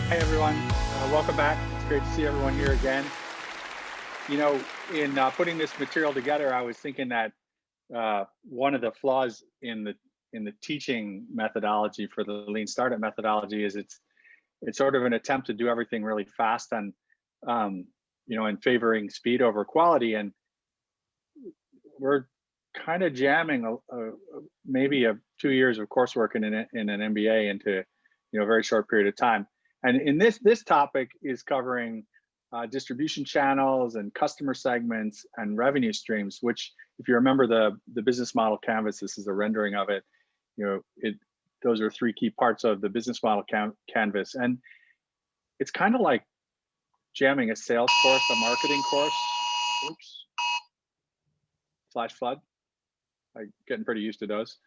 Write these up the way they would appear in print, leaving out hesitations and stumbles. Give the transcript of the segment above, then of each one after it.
Hi, everyone. Welcome back. It's great to see everyone here again. You know, in putting this material together, I was thinking that one of the flaws in the teaching methodology for the Lean Startup methodology is it's sort of an attempt to do everything really fast and and favoring speed over quality. And we're kind of jamming maybe 2 years of coursework in an MBA into a very short period of time. And in this topic is covering distribution channels and customer segments and revenue streams, which, if you remember the business model canvas, this is a rendering of it. Those are three key parts of the business model canvas, and it's kind of like jamming a sales course, a marketing course. Oops. Flash flood. I'm getting pretty used to those.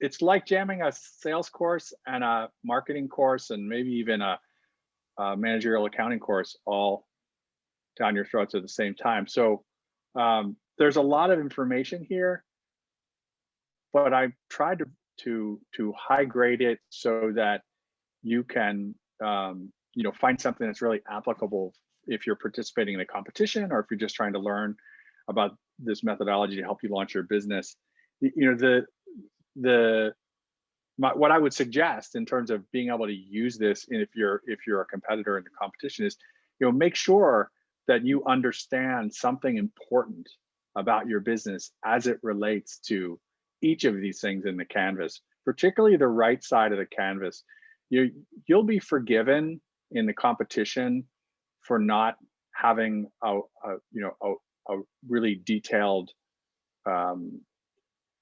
It's like jamming a sales course and a marketing course and maybe even a managerial accounting course all down your throats at the same time. So there's a lot of information here, but I tried to high grade it so that you can find something that's really applicable if you're participating in a competition or if you're just trying to learn about this methodology to help you launch your business. What I would suggest in terms of being able to use this, and if you're a competitor in the competition, is make sure that you understand something important about your business as it relates to each of these things in the canvas, particularly the right side of the canvas. You'll be forgiven in the competition for not having a really detailed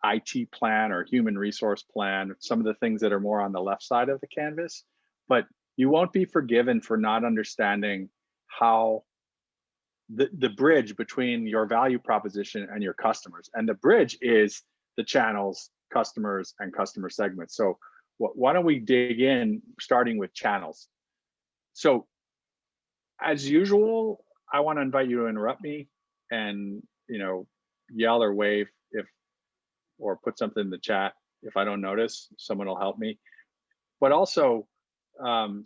IT plan or human resource plan, some of the things that are more on the left side of the canvas, but you won't be forgiven for not understanding how the bridge between your value proposition and your customers. And the bridge is the channels, customers, and customer segments. So why don't we dig in, starting with channels? So as usual, I want to invite you to interrupt me and yell or wave or put something in the chat if I don't notice. Someone will help me. But also, I'm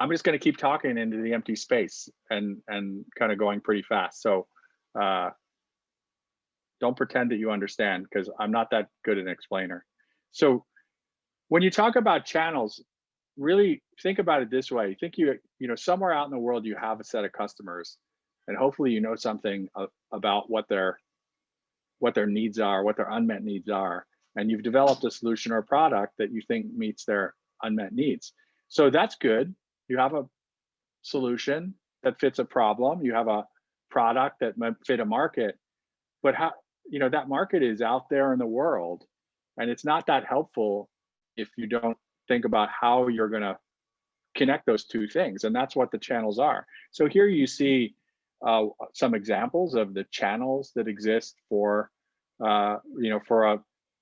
just going to keep talking into the empty space and kind of going pretty fast. So don't pretend that you understand, because I'm not that good an explainer. So when you talk about channels, really think about it this way. Think somewhere out in the world you have a set of customers, and hopefully you know something about what their needs are, what their unmet needs are, and you've developed a solution or a product that you think meets their unmet needs. So that's good. You have a solution that fits a problem. You have a product that might fit a market, but that market is out there in the world, and it's not that helpful if you don't think about how you're going to connect those two things. And that's what the channels are. So here you see some examples of the channels that exist for a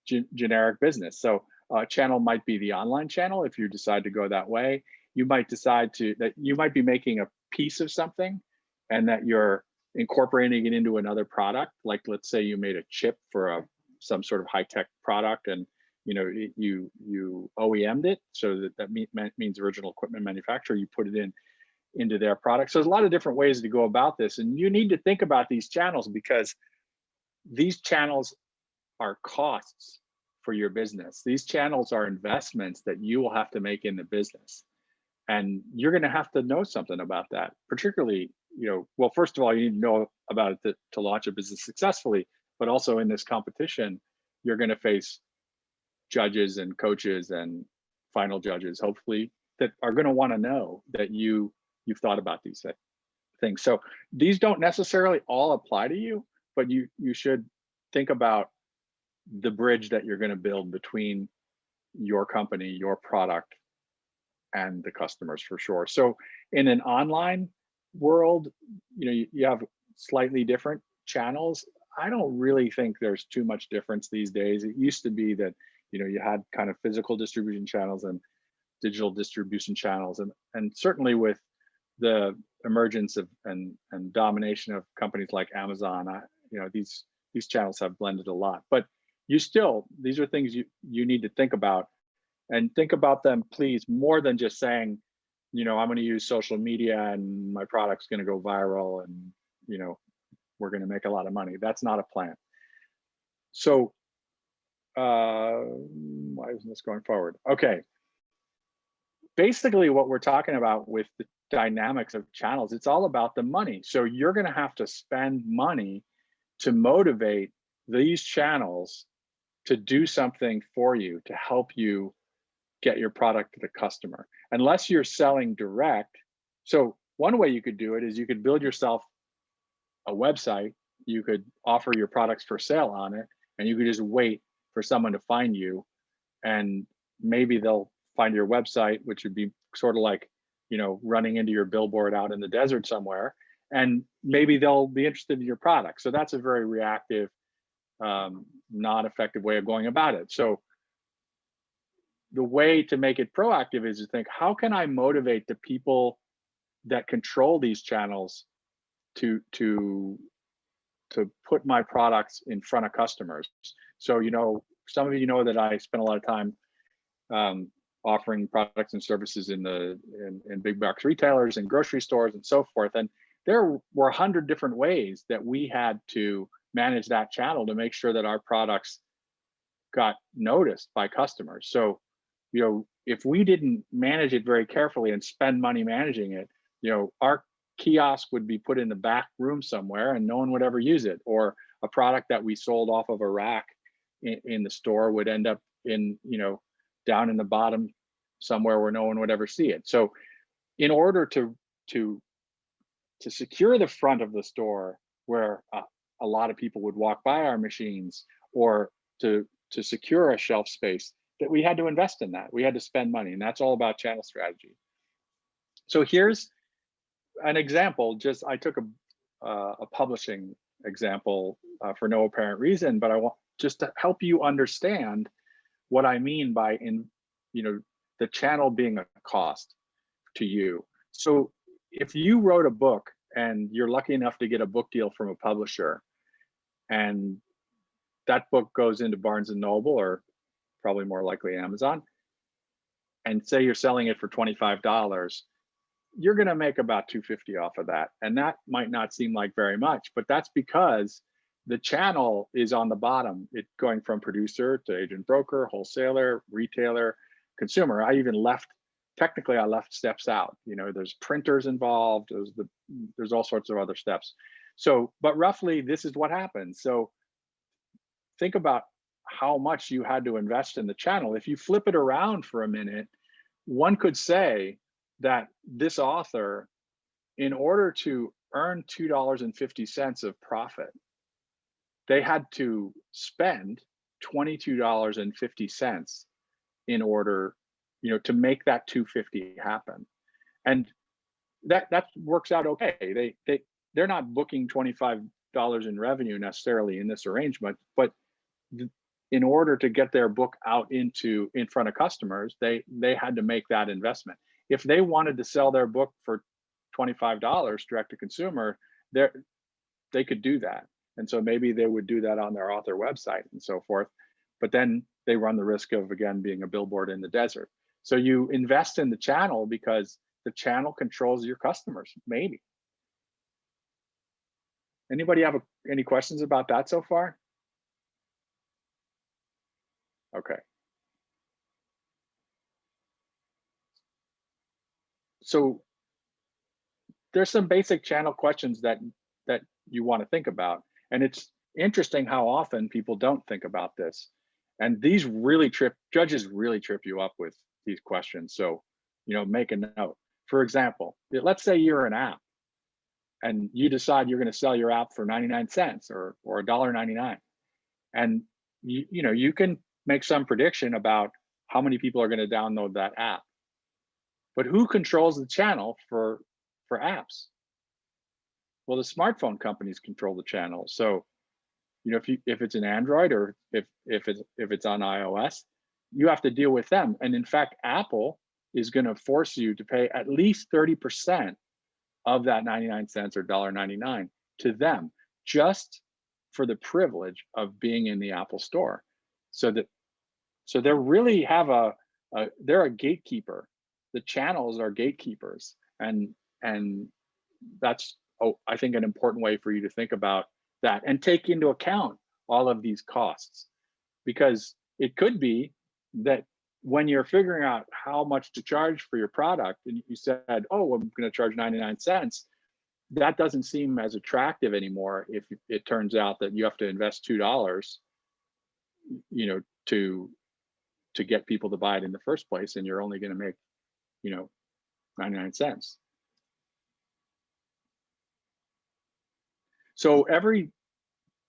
generic business. So a channel might be the online channel. If you decide to go that way, you might decide that you might be making a piece of something and that you're incorporating it into another product. Like, let's say you made a chip for some sort of high-tech product, and you OEM'd it, so that means original equipment manufacturer. You put it into their product. So there's a lot of different ways to go about this, and you need to think about these channels, because these channels are costs for your business. These channels are investments that you will have to make in the business, and you're going to have to know something about that. Particularly, well, first of all, you need to know about it to launch a business successfully, but also in this competition, you're going to face judges and coaches and final judges, hopefully, that are going to want to know that you've thought about these things. So these don't necessarily all apply to you, but you should think about the bridge that you're going to build between your company, your product, and the customers, for sure. So in an online world, you have slightly different channels. I don't really think there's too much difference these days. It used to be that you had kind of physical distribution channels and digital distribution channels, and certainly with the emergence of and domination of companies like Amazon, these channels have blended a lot. But these are things you need to think about And think about them, please, more than just saying, I'm going to use social media and my product's going to go viral and, we're going to make a lot of money. That's not a plan. So, why isn't this going forward? Okay. Basically, what we're talking about with the dynamics of channels, it's all about the money. So you're going to have to spend money to motivate these channels to do something for you, to help you get your product to the customer. Unless you're selling direct. So one way you could do it is you could build yourself a website, you could offer your products for sale on it, and you could just wait for someone to find you, and maybe they'll find your website, which would be sort of like, running into your billboard out in the desert somewhere, and maybe they'll be interested in your product. So that's a very reactive, not effective way of going about it. So the way to make it proactive is to think, how can I motivate the people that control these channels to put my products in front of customers? So, some of you know that I spent a lot of time offering products and services in big box retailers and grocery stores and so forth. And there were 100 different ways that we had to manage that channel to make sure that our products got noticed by customers. So, if we didn't manage it very carefully and spend money managing it, our kiosk would be put in the back room somewhere and no one would ever use it. Or a product that we sold off of a rack in the store would end up in, down in the bottom somewhere where no one would ever see it. So in order to secure the front of the store where a lot of people would walk by our machines, or to secure a shelf space, that we had to invest in that. We had to spend money, and that's all about channel strategy. So here's an example. I took a publishing example for no apparent reason, but I want just to help you understand what I mean by the channel being a cost to you. So if you wrote a book and you're lucky enough to get a book deal from a publisher, and that book goes into Barnes and Noble, or probably more likely Amazon, and say you're selling it for $25, you're going to make about $250 off of that. And that might not seem like very much, but that's because the channel is on the bottom. It's going from producer to agent broker, wholesaler, retailer, consumer. I left steps out. There's printers involved. There's all sorts of other steps. So, but roughly this is what happens. So think about how much you had to invest in the channel. If you flip it around for a minute, one could say that this author, in order to earn $2.50 of profit, they had to spend $22.50 in order, to make that $2.50 happen. And that works out okay. They're not booking $25 in revenue necessarily in this arrangement, but in order to get their book out in front of customers, they had to make that investment. If they wanted to sell their book for $25 direct to consumer, they could do that. And so maybe they would do that on their author website and so forth. But then they run the risk of, again, being a billboard in the desert. So you invest in the channel because the channel controls your customers, maybe. Anybody have any questions about that so far? Okay. So there's some basic channel questions that you want to think about. And it's interesting how often people don't think about this. And these judges really trip you up with these questions. So, make a note. For example, let's say you're an app and you decide you're going to sell your app for 99 cents or $1.99. And you can make some prediction about how many people are going to download that app. But who controls the channel for apps? Well, the smartphone companies control the channel. So, if it's an Android, or if it's on iOS, you have to deal with them. And in fact, Apple is going to force you to pay at least 30% of that 99 cents or $1.99 to them, just for the privilege of being in the Apple store. So they really have a they're a gatekeeper. The channels are gatekeepers, and that's, oh, I think, an important way for you to think about that and take into account all of these costs, because it could be that when you're figuring out how much to charge for your product and you said, oh, I'm going to charge 99 cents, that doesn't seem as attractive anymore if it turns out that you have to invest $2, to get people to buy it in the first place, and you're only going to make, 99 cents. So every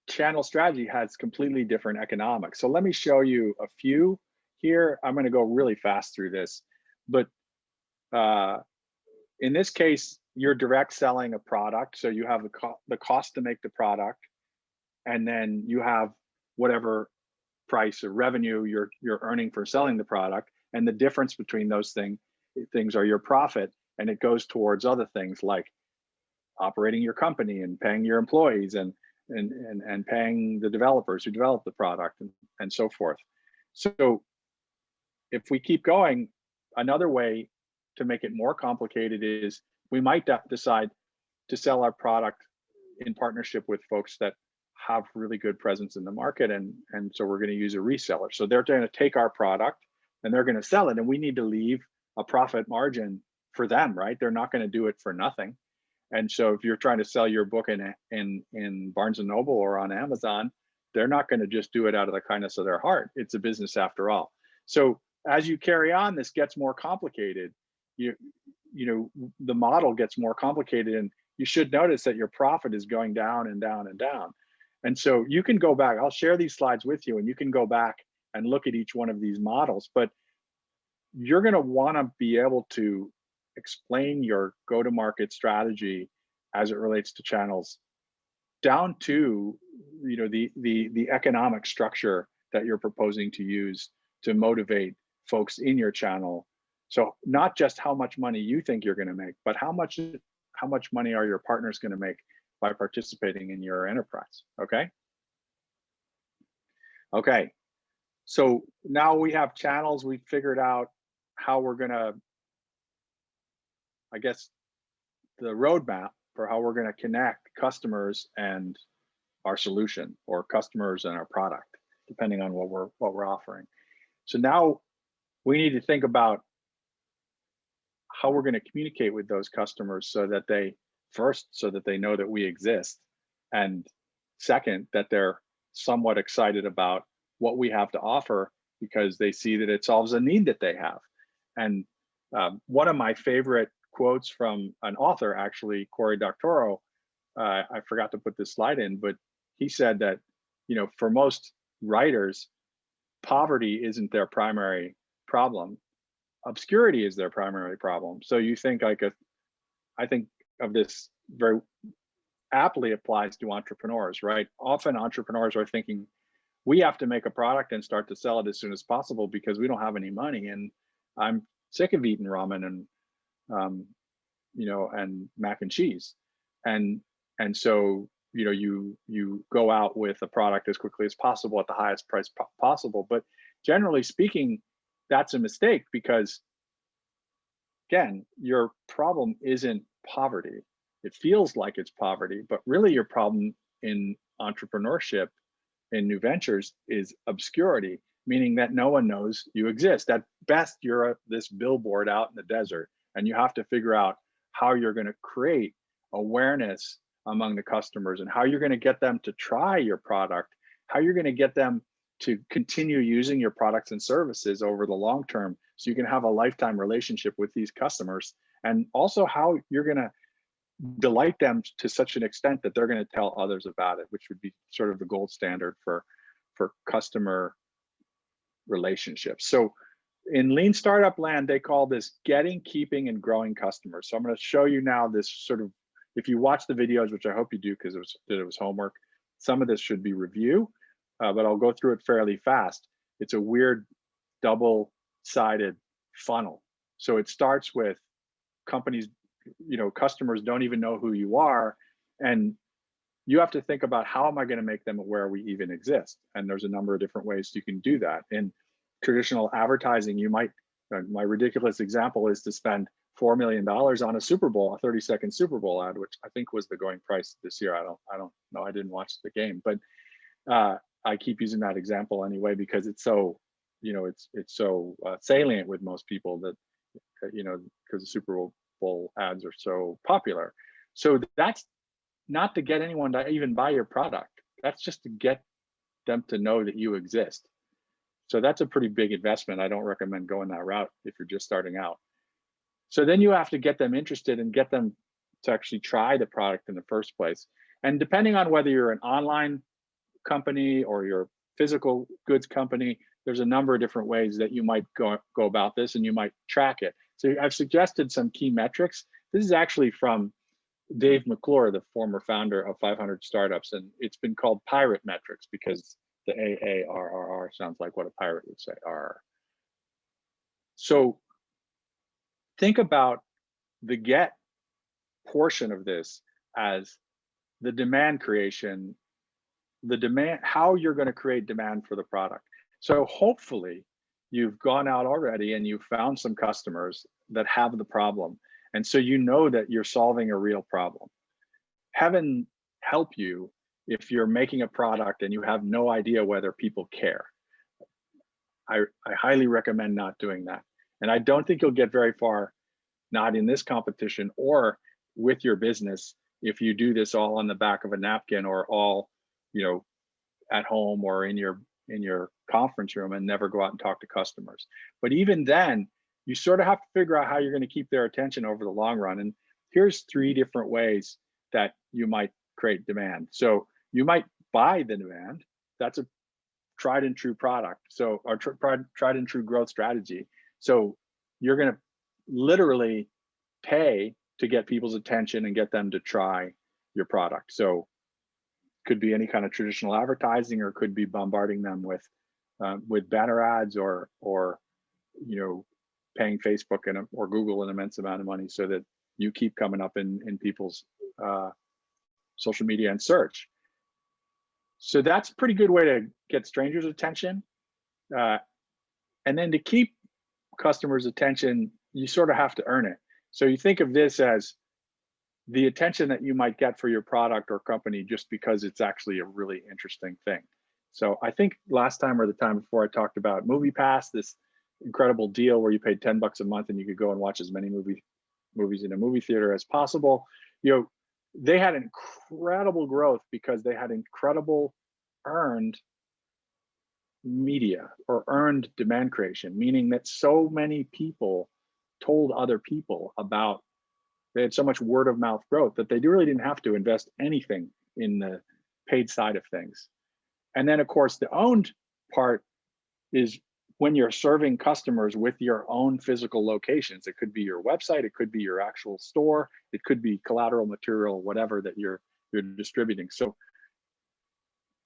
channel strategy has completely different economics. So let me show you a few here. I'm going to go really fast through this, but in this case, you're direct selling a product. So you have the cost to make the product, and then you have whatever price or revenue you're earning for selling the product, and the difference between those things are your profit, and it goes towards other things like operating your company and paying your employees and paying the developers who develop the product, and so forth. So if we keep going, another way to make it more complicated is we might decide to sell our product in partnership with folks that have really good presence in the market, and so we're going to use a reseller. So they're going to take our product and they're going to sell it, and we need to leave a profit margin for them, right? They're not going to do it for nothing. And so if you're trying to sell your book in Barnes and Noble or on Amazon, they're not going to just do it out of the kindness of their heart. It's a business after all. So as you carry on, this gets more complicated. The model gets more complicated, and you should notice that your profit is going down and down and down. And so you can go back, I'll share these slides with you, and you can go back and look at each one of these models, but you're going to want to be able to explain your go-to-market strategy as it relates to channels down to the economic structure that you're proposing to use to motivate folks in your channel. So not just how much money you think you're going to make, but how much money are your partners going to make by participating in your enterprise. Okay, so now we have channels. We've figured out how we're going to, I guess, the roadmap for how we're going to connect customers and our solution, or customers and our product, depending on what we're offering. So now we need to think about how we're going to communicate with those customers so that they know that we exist, and second, that they're somewhat excited about what we have to offer because they see that it solves a need that they have. And one of my favorite quotes from an author, actually, Cory Doctorow, I forgot to put this slide in, but he said that, for most writers, poverty isn't their primary problem. Obscurity is their primary problem. So you think I think of this very aptly applies to entrepreneurs, right? Often entrepreneurs are thinking, we have to make a product and start to sell it as soon as possible because we don't have any money, and I'm sick of eating ramen and and mac and cheese, and so you go out with a product as quickly as possible at the highest price possible. But generally speaking, that's a mistake, because again, your problem isn't poverty. It feels like it's poverty, but really your problem in entrepreneurship, in new ventures, is obscurity, meaning that no one knows you exist. At best, you're this billboard out in the desert, and you have to figure out how you're going to create awareness among the customers, and how you're going to get them to try your product, how you're going to get them to continue using your products and services over the long term, so you can have a lifetime relationship with these customers, and also how you're going to delight them to such an extent that they're going to tell others about it, which would be sort of the gold standard for customer relationships. So in lean startup land, they call this getting, keeping, and growing customers. So I'm going to show you now this sort of, if you watch the videos, which I hope you do because it was homework, some of this should be review, but I'll go through it fairly fast. It's a weird double-sided funnel. So it starts with companies, customers don't even know who you are, and you have to think about, how am I going to make them aware we even exist? And there's a number of different ways you can do that. In traditional advertising, you might My ridiculous example is to spend $4 million on a Super Bowl, a 30-second Super Bowl ad, which I think was the going price this year. I don't know. I didn't watch the game, but I keep using that example anyway because it's so, it's so salient with most people that, because the Super Bowl ads are so popular. So that's not to get anyone to even buy your product. That's just to get them to know that you exist. So that's a pretty big investment. I don't recommend going that route if you're just starting out. So then you have to get them interested and get them to actually try the product in the first place. And depending on whether you're an online company or you're a physical goods company, there's a number of different ways that you might go about this, and you might track it. So I've suggested some key metrics. This is actually from Dave McClure, the former founder of 500 Startups, and it's been called pirate metrics because the AARRR sounds like what a pirate would say. R. So think about the get portion of this as the demand creation, how you're going to create demand for the product. So hopefully you've gone out already and you've found some customers that have the problem. And so you know that you're solving a real problem. Heaven help you if you're making a product and you have no idea whether people care. I highly recommend not doing that. And I don't think you'll get very far, not in this competition or with your business, if you do this all on the back of a napkin or all, at home or in your conference room and never go out and talk to customers. But even then, you sort of have to figure out how you're going to keep their attention over the long run. And here's 3 different ways that you might create demand. So you might buy the demand. That's a tried and true product. So our tried and true growth strategy. So you're going to literally pay to get people's attention and get them to try your product. So could be any kind of traditional advertising, or could be bombarding them with banner ads, or paying Facebook or Google an immense amount of money so that you keep coming up in people's social media and search. So that's a pretty good way to get strangers' attention. And then to keep customers' attention, you sort of have to earn it. So you think of this as the attention that you might get for your product or company just because it's actually a really interesting thing. So I think last time or the time before I talked about MoviePass, this incredible deal where you paid $10 a month and you could go and watch as many movies in a movie theater as possible. They had incredible growth because they had incredible earned media or earned demand creation, meaning that so many people told other people about. They had so much word of mouth growth that they really didn't have to invest anything in the paid side of things. And then of course the owned part is when you're serving customers with your own physical locations. It could be your website, it could be your actual store, it could be collateral material, whatever that you're distributing. So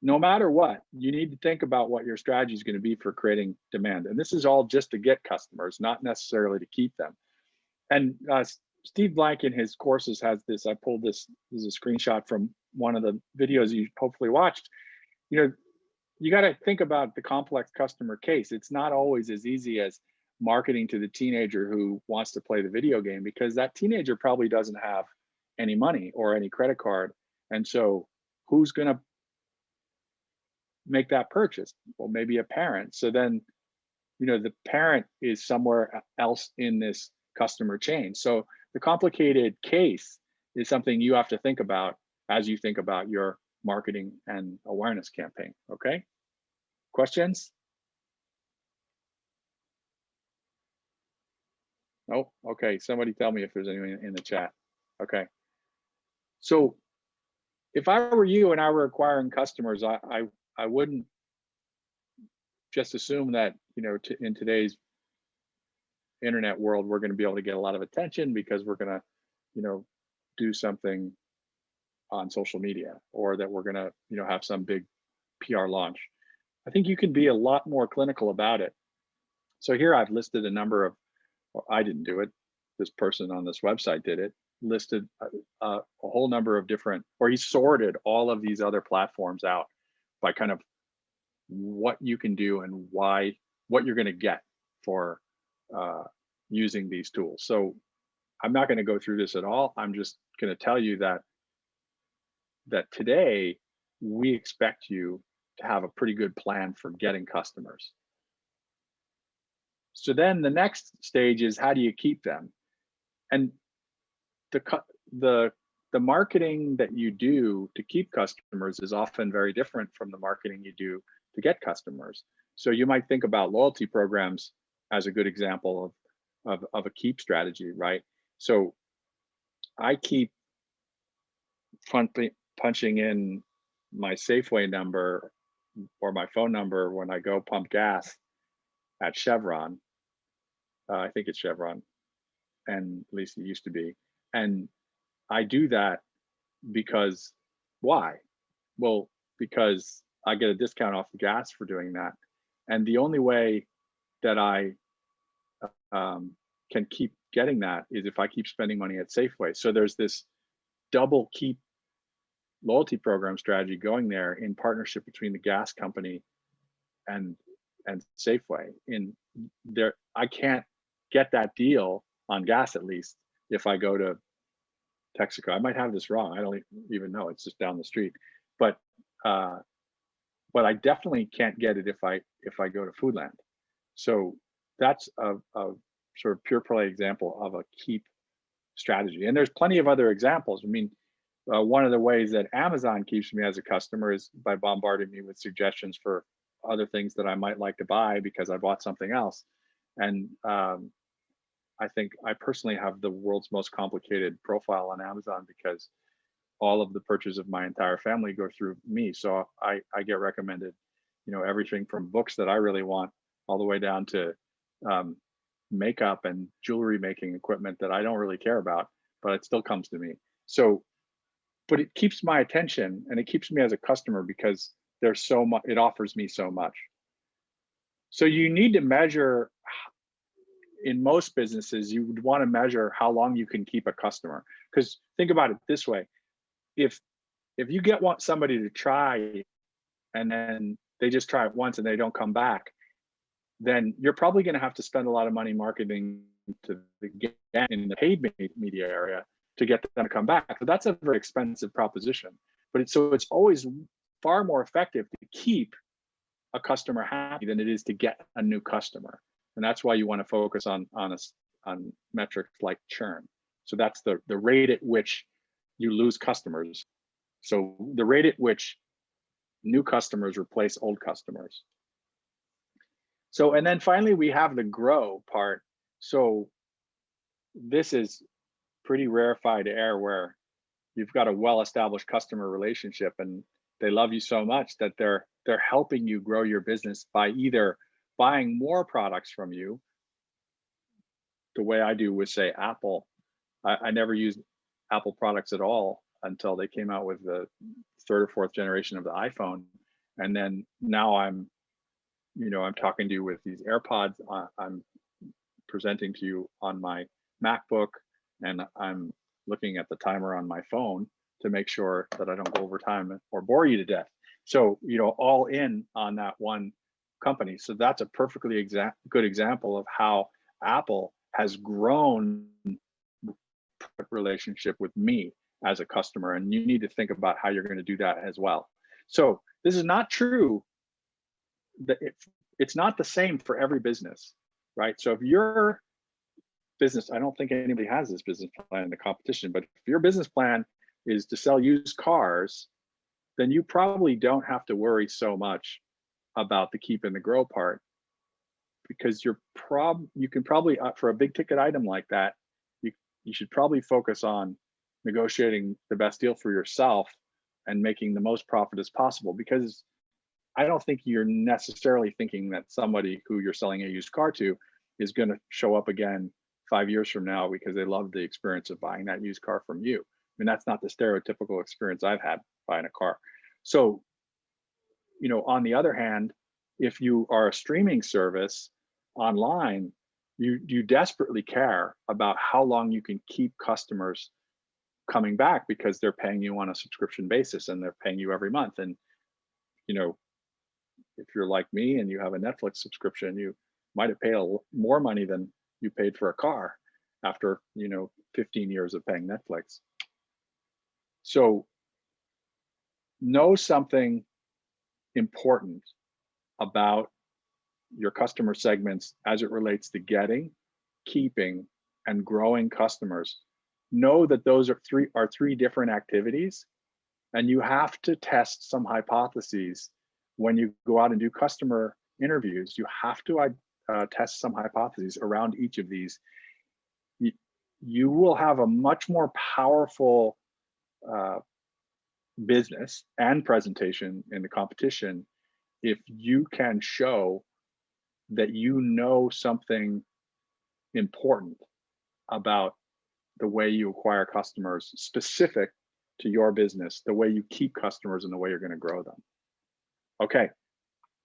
no matter what, you need to think about what your strategy is going to be for creating demand. And this is all just to get customers, not necessarily to keep them. And Steve Blank in his courses has this, I pulled this is a screenshot from one of the videos you hopefully watched. You got to think about the complex customer case. It's not always as easy as marketing to the teenager who wants to play the video game, because that teenager probably doesn't have any money or any credit card. And so who's going to make that purchase? Well, maybe a parent. So then, the parent is somewhere else in this customer chain. So the complicated case is something you have to think about as you think about your marketing and awareness campaign. Okay? Questions? Oh, okay. Somebody tell me if there's anyone in the chat. Okay. So if I were you and I were acquiring customers, I wouldn't just assume that, in today's internet world, we're going to be able to get a lot of attention because we're going to, do something on social media, or that we're going to, have some big PR launch. I think you can be a lot more clinical about it. So here I've listed a number of, or I didn't do it, this person on this website did it, listed a whole number of different, or he sorted all of these other platforms out by kind of what you can do and what you're going to get for using these tools. So I'm not going to go through this at all. I'm just going to tell you that today we expect you to have a pretty good plan for getting customers. So then the next stage is, how do you keep them? And the the marketing that you do to keep customers is often very different from the marketing you do to get customers. So you might think about loyalty programs as a good example of a keep strategy, right? So I keep punching in my Safeway number or my phone number when I go pump gas at Chevron. I think it's Chevron, and at least it used to be. And I do that because why? Well, because I get a discount off the gas for doing that. And the only way that I can keep getting that is if I keep spending money at Safeway. So there's this double keep loyalty program strategy going there in partnership between the gas company and Safeway. In there, I can't get that deal on gas, at least if I go to Texaco. I might have this wrong. I don't even know. It's just down the street. But I definitely can't get it if I go to Foodland. So that's a sort of pure play example of a keep strategy. And there's plenty of other examples. I mean, one of the ways that Amazon keeps me as a customer is by bombarding me with suggestions for other things that I might like to buy because I bought something else. And I think I personally have the world's most complicated profile on Amazon because all of the purchases of my entire family go through me. So I get recommended, everything from books that I really want all the way down to makeup and jewelry making equipment that I don't really care about, but it still comes to me. So, but it keeps my attention and it keeps me as a customer because there's so much, it offers me so much. So you need to measure. In most businesses, you would want to measure how long you can keep a customer. Because think about it this way: if you get somebody to try and then they just try it once and they don't come back, then you're probably going to have to spend a lot of money marketing to get in the paid media area to get them to come back. So that's a very expensive proposition. But it's always far more effective to keep a customer happy than it is to get a new customer. And that's why you want to focus on metrics like churn. So that's the rate at which you lose customers. So the rate at which new customers replace old customers. So, and then finally we have the grow part. So this is pretty rarefied air where you've got a well-established customer relationship and they love you so much that they're helping you grow your business by either buying more products from you, the way I do with, say, Apple. I never used Apple products at all until they came out with the third or fourth generation of the iPhone. And then now I'm talking to you with these AirPods. I'm presenting to you on my MacBook, and I'm looking at the timer on my phone to make sure that I don't go over time or bore you to death. So, all in on that one company. So that's a perfectly good example of how Apple has grown relationship with me as a customer. And you need to think about how you're going to do that as well. So this is not true. It's not the same for every business, right? So if your business, I don't think anybody has this business plan in the competition, but if your business plan is to sell used cars, then you probably don't have to worry so much about the keep and the grow part, because you can probably, for a big ticket item like that, you should probably focus on negotiating the best deal for yourself and making the most profit as possible, because I don't think you're necessarily thinking that somebody who you're selling a used car to is going to show up again 5 years from now because they love the experience of buying that used car from you. I mean, that's not the stereotypical experience I've had buying a car. So, on the other hand, if you are a streaming service online, you desperately care about how long you can keep customers coming back because they're paying you on a subscription basis and they're paying you every month. And, if you're like me and you have a Netflix subscription, you might have paid more money than you paid for a car after, 15 years of paying Netflix. So know something important about your customer segments as it relates to getting, keeping, and growing customers. Know that those are three different activities, and you have to test some hypotheses when you go out and do customer interviews. You have to test some hypotheses around each of these. You will have a much more powerful business and presentation in the competition if you can show that you know something important about the way you acquire customers specific to your business, the way you keep customers, and the way you're going to grow them. Okay,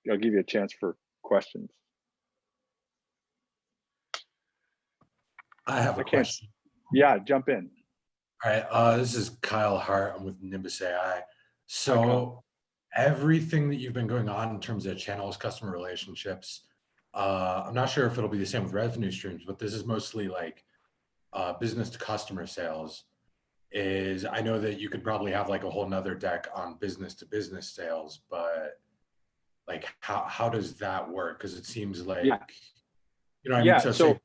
I'll give you a chance for questions. I have a question. Yeah, jump in. All right, this is Kyle Hart. I'm with Nimbus AI. So everything that you've been going on in terms of channels, customer relationships, I'm not sure if it'll be the same with revenue streams, but this is mostly like business to customer sales. I know that you could probably have like a whole nother deck on business to business sales, but like how does that work? Because it seems like, you know what I mean? So say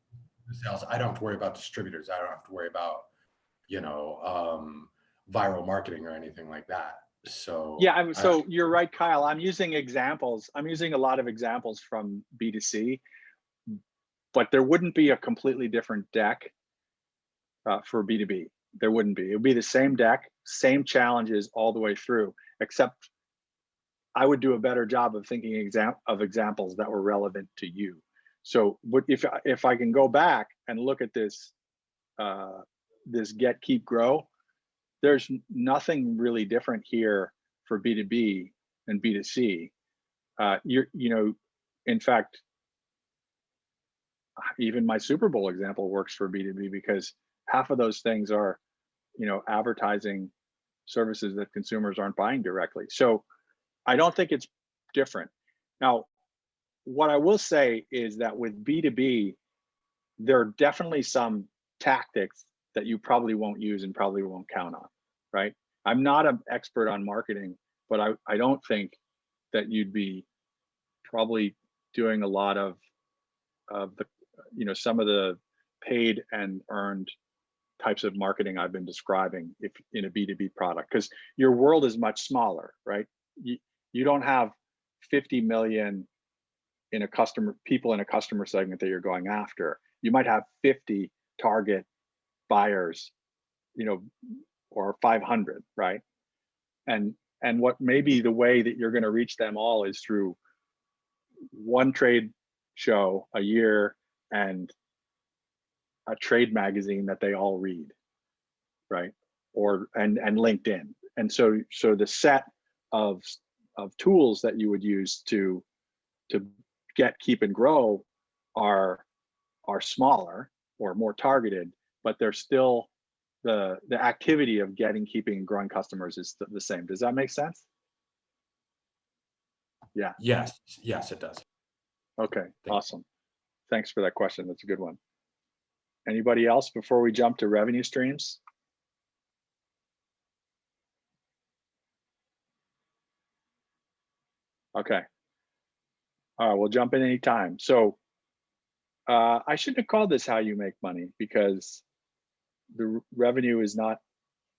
sales, I don't have to worry about distributors. I don't have to worry about, viral marketing or anything like that. So yeah, so you're right, Kyle. I'm using examples. I'm using a lot of examples from B2C, but there wouldn't be a completely different deck for B2B. There wouldn't be. It would be the same deck, same challenges all the way through, except I would do a better job of thinking of examples that were relevant to you. So if I can go back and look at this, this get, keep, grow, there's nothing really different here for B2B and B2C. In fact, even my Super Bowl example works for B2B because half of those things are, advertising services that consumers aren't buying directly. So I don't think it's different. Now, what I will say is that with B2B, there are definitely some tactics that you probably won't use and probably won't count on, right? I'm not an expert on marketing, but I don't think that you'd be probably doing a lot of the, some of the paid and earned types of marketing I've been describing if in a B2B product, because your world is much smaller, right? You don't have 50 million people in a customer segment that you're going after. You might have 50 target buyers, or 500, right? And what maybe the way that you're going to reach them all is through one trade show a year and a trade magazine that they all read, right? And LinkedIn. And so the set of tools that you would use to get, keep, and grow are smaller or more targeted, but they're still the activity of getting, keeping, and growing customers is the same. Does that make sense? Yeah. Yes, it does. Okay, awesome. Thanks for that question. That's a good one. Anybody else before we jump to revenue streams? Okay. All right, we'll jump in anytime. So I shouldn't have called this how you make money because the revenue is not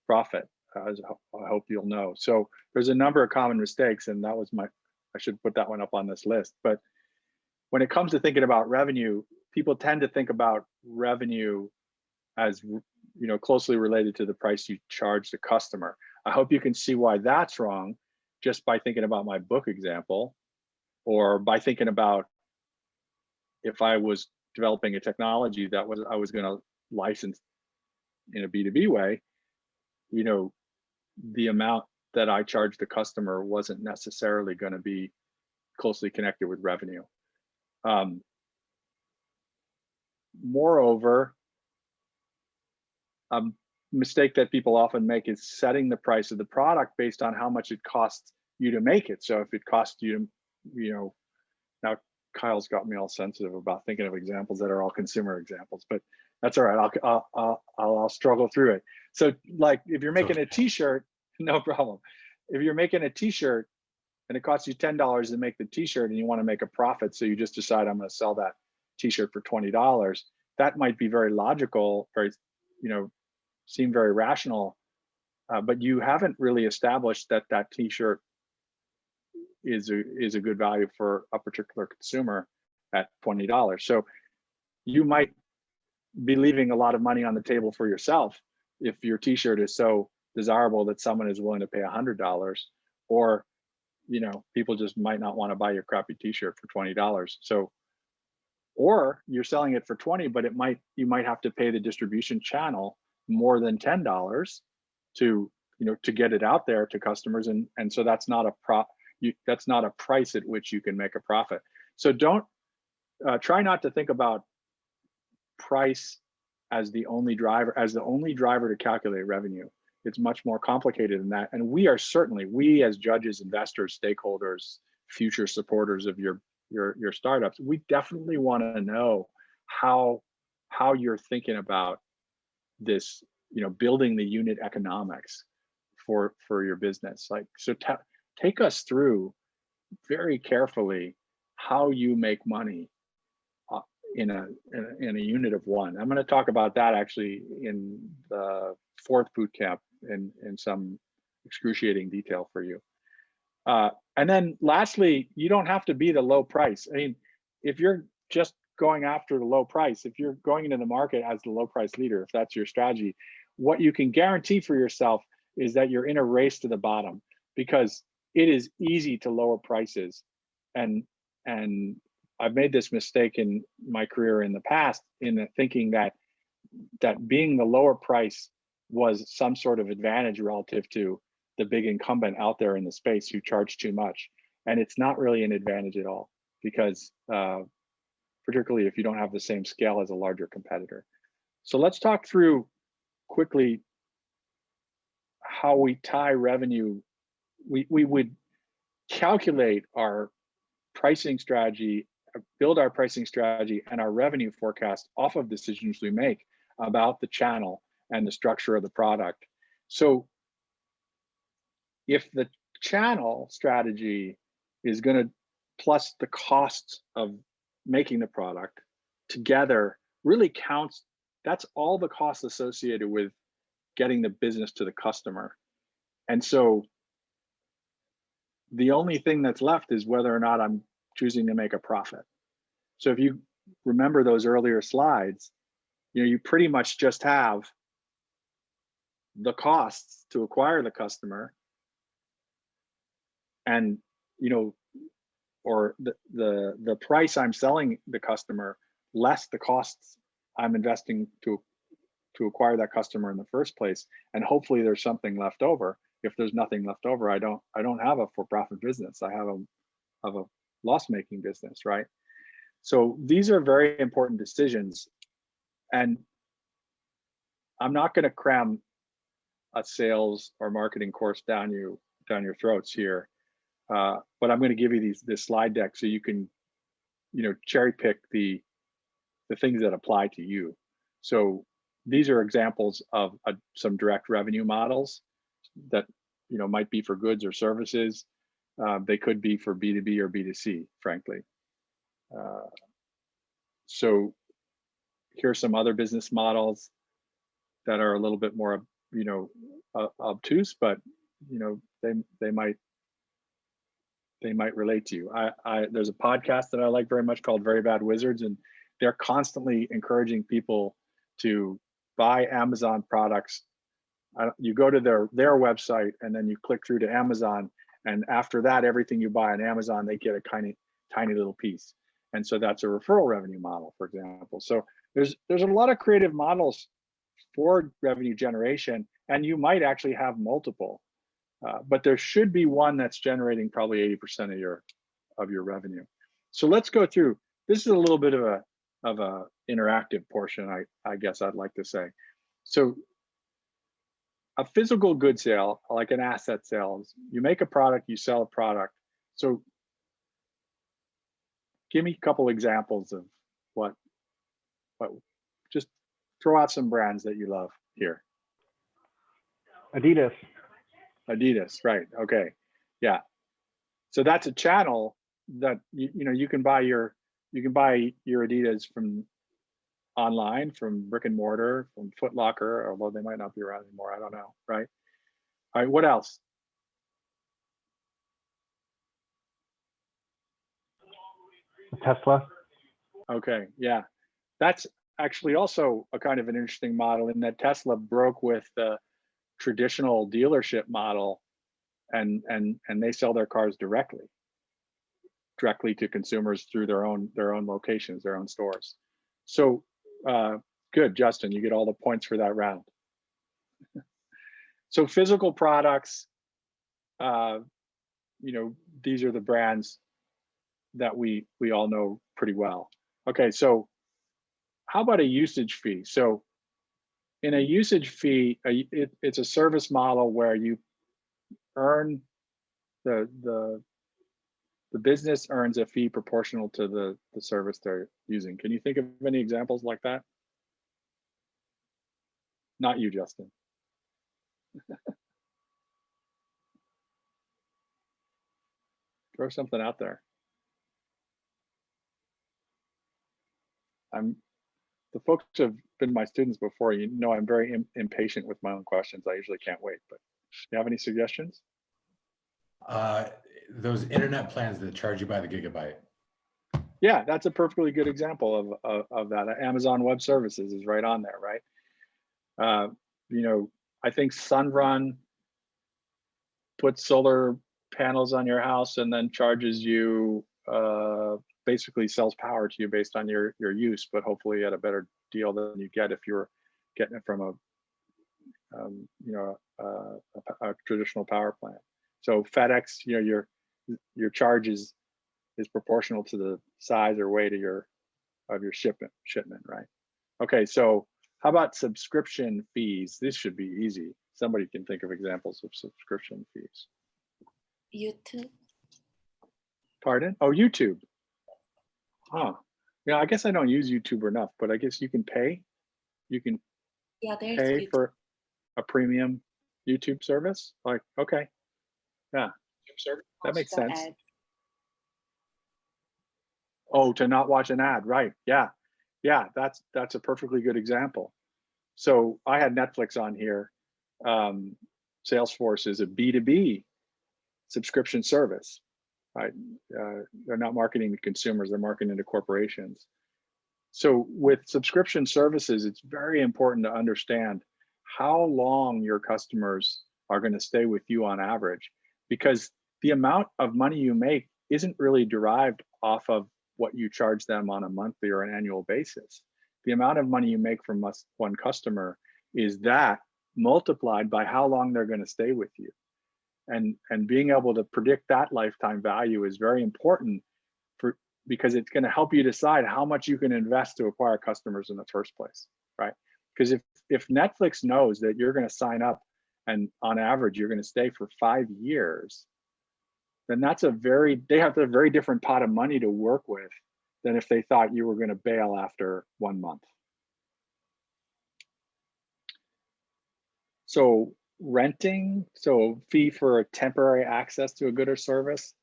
profit, as I hope you'll know. So there's a number of common mistakes, and that was I should put that one up on this list. But when it comes to thinking about revenue, people tend to think about revenue as closely related to the price you charge the customer. I hope you can see why that's wrong just by thinking about my book example, or by thinking about if I was developing a technology that I was going to license in a B2B way, the amount that I charge the customer wasn't necessarily going to be closely connected with revenue. Moreover, a mistake that people often make is setting the price of the product based on how much it costs you to make it. So if it costs you, now Kyle's got me all sensitive about thinking of examples that are all consumer examples, but that's all right. I'll struggle through it. So like if you're It's making a okay. t-shirt, no problem. If you're making a t-shirt and it costs you $10 to make the t-shirt and you want to make a profit, so you just decide I'm going to sell that t-shirt for $20, that might be very logical, very, you know, seem very rational, but you haven't really established that that t-shirt is a good value for a particular consumer at $20. So you might be leaving a lot of money on the table for yourself if your t-shirt is so desirable that someone is willing to pay $100, or you know, people just might not want to buy your crappy t-shirt for $20. So, or you're selling it for 20, but you might have to pay the distribution channel more than $10 to, you know, to get it out there to customers. And so that's not that's not a price at which you can make a profit. So don't try not to think about price as the only driver to calculate revenue. It's much more complicated than that. And we as judges, investors, stakeholders, future supporters of your startups, we definitely want to know how you're thinking about this, you know, building the unit economics for your business. Like, so take us through very carefully how you make money in a unit of one. I'm going to talk about that actually in the fourth boot camp in some excruciating detail for you. And then lastly, you don't have to be the low price. I mean, if you're just going after the low price, if you're going into the market as the low price leader, if that's your strategy, what you can guarantee for yourself is that you're in a race to the bottom, because it is easy to lower prices. And I've made this mistake in my career in the past, in thinking that being the lower price was some sort of advantage relative to the big incumbent out there in the space who charged too much. And it's not really an advantage at all, because particularly if you don't have the same scale as a larger competitor. So let's talk through quickly how we tie revenue. We would calculate our pricing strategy, build our pricing strategy and our revenue forecast off of decisions we make about the channel and the structure of the product. So if the channel strategy is going to, plus the costs of making the product together, really counts, that's all the costs associated with getting the business to the customer. And so the only thing that's left is whether or not I'm choosing to make a profit. So if you remember those earlier slides, you know, you pretty much just have the costs to acquire the customer, and you know, or the price I'm selling the customer less the costs I'm investing to acquire that customer in the first place, and hopefully there's something left over. If there's nothing left over, I don't have a for-profit business. I have a loss-making business, right? So these are very important decisions, and I'm not going to cram a sales or marketing course down your throats here, but I'm going to give you this slide deck so you can, you know, cherry pick the things that apply to you. So these are examples of some direct revenue models that, you know, might be for goods or services. They could be for B2B or B2C, frankly. So here's some other business models that are a little bit more, you know, obtuse, but you know, they might relate to you. There's a podcast that I like very much called Very Bad Wizards, and they're constantly encouraging people to buy Amazon products. You go to their website and then you click through to Amazon, and after that, everything you buy on Amazon, they get a tiny little piece. And so that's a referral revenue model, for example. So there's a lot of creative models for revenue generation, and you might actually have multiple, but there should be one that's generating probably 80% of your revenue. So let's go through. This is a little bit of a interactive portion, I guess I'd like to say. So a physical good sale, like an asset sales, you make a product, you sell a product. So give me a couple examples of what, just throw out some brands that you love here. Adidas. Adidas, right? Okay, yeah. So that's a channel that you can buy your Adidas from online, from brick and mortar, from Foot Locker, although they might not be around anymore. I don't know, right? All right, what else? Tesla. Okay, yeah, that's actually also a kind of an interesting model in that Tesla broke with the traditional dealership model, and they sell their cars directly to consumers through their own locations, their own stores. So good, Justin, you get all the points for that round. So physical products, these are the brands that we all know pretty well. Okay, so how about a usage fee? So in a usage fee, it's a service model where you earn the business earns a fee proportional to the service they're using. Can you think of any examples like that? Not you, Justin. Throw something out there. The folks who have been my students before, I'm very impatient with my own questions. I usually can't wait, but do you have any suggestions? Those internet plans that charge you by the gigabyte. Yeah, that's a perfectly good example of that. Amazon Web Services is right on there, right? I think Sunrun puts solar panels on your house and then charges you, basically sells power to you based on your use, but hopefully at a better deal than you get if you're getting it from a traditional power plant. So FedEx, your charge is proportional to the size or weight of your shipment, right? Okay, so how about subscription fees? This should be easy. Somebody can think of examples of subscription fees. YouTube. Pardon? Oh, YouTube. Huh. Yeah, I guess I don't use YouTube enough, but I guess you can pay. You can There's pay YouTube. for a premium YouTube service. Like, okay, yeah, that makes sense. Ad. Oh, to not watch an ad, right? Yeah, that's a perfectly good example. So I had Netflix on here. Salesforce is a B2B subscription service, right? They're not marketing to consumers, they're marketing to corporations. So with subscription services, it's very important to understand how long your customers are going to stay with you on average, because the amount of money you make isn't really derived off of what you charge them on a monthly or an annual basis. The amount of money you make from one customer is that multiplied by how long they're going to stay with you. And being able to predict that lifetime value is very important because it's going to help you decide how much you can invest to acquire customers in the first place, right? Because if Netflix knows that you're going to sign up and on average you're going to stay for 5 years, then they have a very different pot of money to work with than if they thought you were going to bail after 1 month. So renting, so fee for a temporary access to a good or service.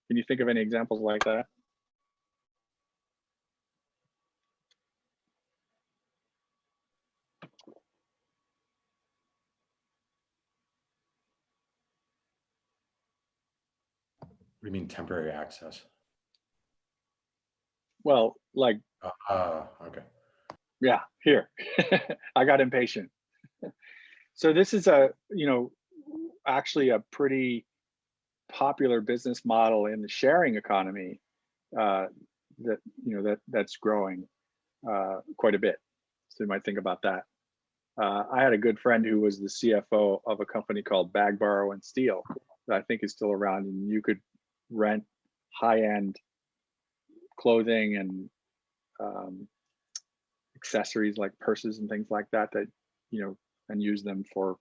Can you think of any examples like that? What do you mean temporary access? Well, like, okay. Yeah, here. I got impatient. So this is actually a pretty popular business model in the sharing economy that's growing quite a bit. So you might think about that. I had a good friend who was the CFO of a company called Bag, Borrow, and Steal that I think is still around, and you could rent high-end clothing and accessories like purses and things like that and use them for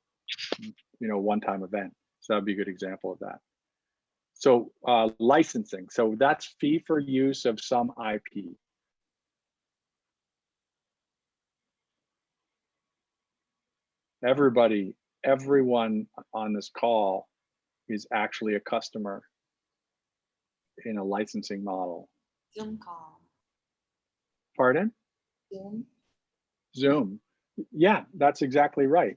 one-time event. So that'd be a good example of that. So licensing, so that's fee for use of some IP. Everyone on this call is actually a customer in a licensing model. Zoom call. Pardon? Zoom. Yeah, that's exactly right.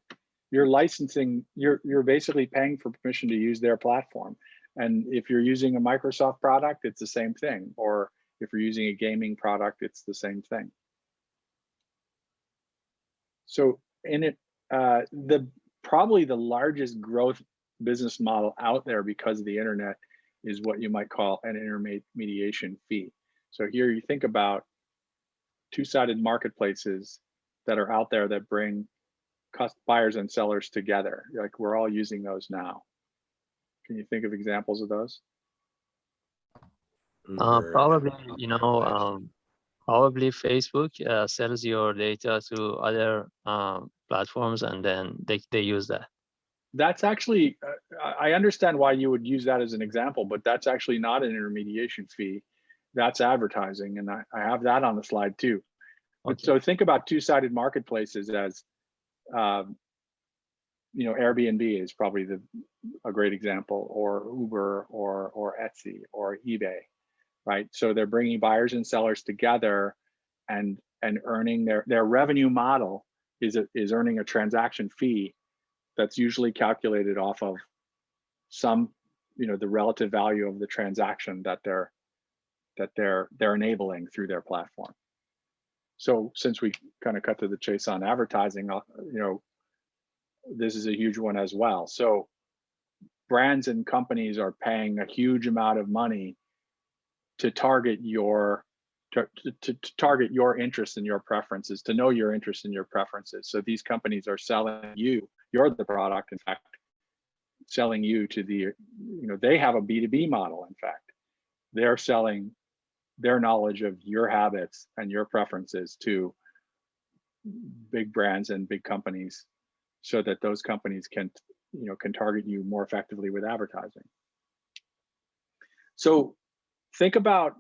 You're licensing, you're basically paying for permission to use their platform. And if you're using a Microsoft product, it's the same thing. Or if you're using a gaming product, it's the same thing. So in it, probably the largest growth business model out there because of the internet is what you might call an intermediation fee. So here you think about two-sided marketplaces that are out there that bring buyers and sellers together. Like we're all using those now. Can you think of examples of those? Uber, Probably, Marketplace. probably Facebook sells your data to other platforms, and then they use that. That's actually, I understand why you would use that as an example, but that's actually not an intermediation fee. That's advertising, and I have that on the slide too. But Okay. so think about two-sided marketplaces as, Airbnb is probably a great example, or Uber, or Etsy, or eBay, right? So they're bringing buyers and sellers together, and earning their revenue model is earning a transaction fee that's usually calculated off of some, the relative value of the transaction that they're enabling through their platform. So since we kind of cut to the chase on advertising, this is a huge one as well. So brands and companies are paying a huge amount of money to target your target your interests and your preferences, to know your interests and your preferences. So these companies are selling you're the product, in fact, selling you to they have a B2B model. In fact, they're selling their knowledge of your habits and your preferences to big brands and big companies, so that those companies can target you more effectively with advertising. So think about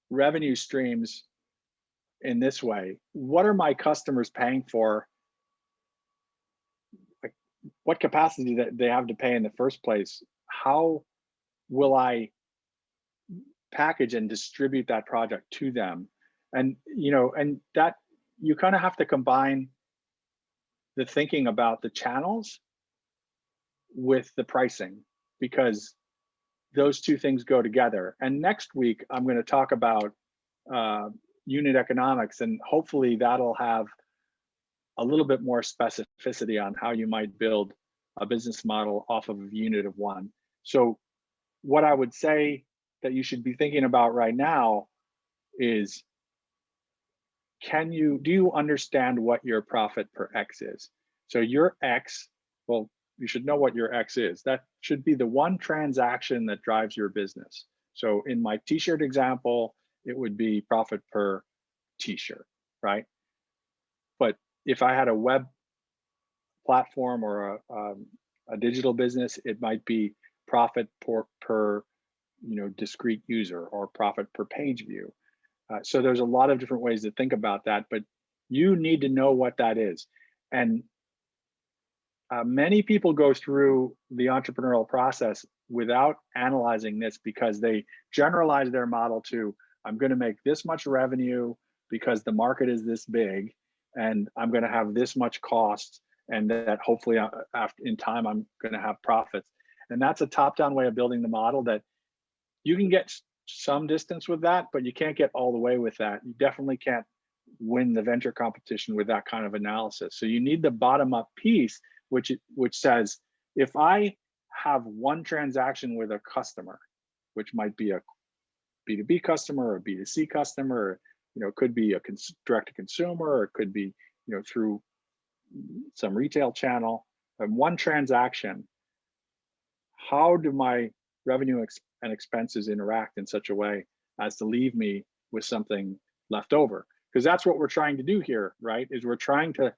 revenue streams in this way. What are my customers paying for? What capacity that they have to pay in the first place? How will I package and distribute that project to them? And and that you kind of have to combine the thinking about the channels with the pricing, because those two things go together. And next week, I'm going to talk about unit economics, and hopefully that'll have a little bit more specificity on how you might build a business model off of a unit of one. So what I would say that you should be thinking about right now is, do you understand what your profit per X is? So your X, well, you should know what your X is. That should be the one transaction that drives your business. So in my t-shirt example, it would be profit per t-shirt, right? But if I had a web platform or a digital business, it might be profit per discrete user, or profit per page view. So there's a lot of different ways to think about that, but you need to know what that is. And many people go through the entrepreneurial process without analyzing this, because they generalize their model to, I'm going to make this much revenue because the market is this big, and I'm going to have this much cost, and that hopefully in time I'm going to have profits. And that's a top-down way of building the model that you can get some distance with that, but you can't get all the way with that. You definitely can't win the venture competition with that kind of analysis. So you need the bottom-up piece, which says, if I have one transaction with a customer, which might be a B2B customer or a B2C customer, it could be a direct to consumer, or it could be through some retail channel, and one transaction, how do my revenue and expenses interact in such a way as to leave me with something left over? Because that's what we're trying to do here, right? Is we're trying to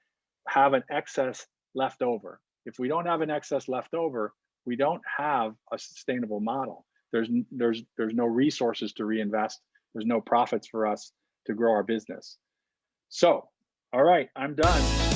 have an excess left over. If we don't have an excess left over, We don't have a sustainable model. There's no resources to reinvest. There's no profits for us to grow our business. So, all right, I'm done.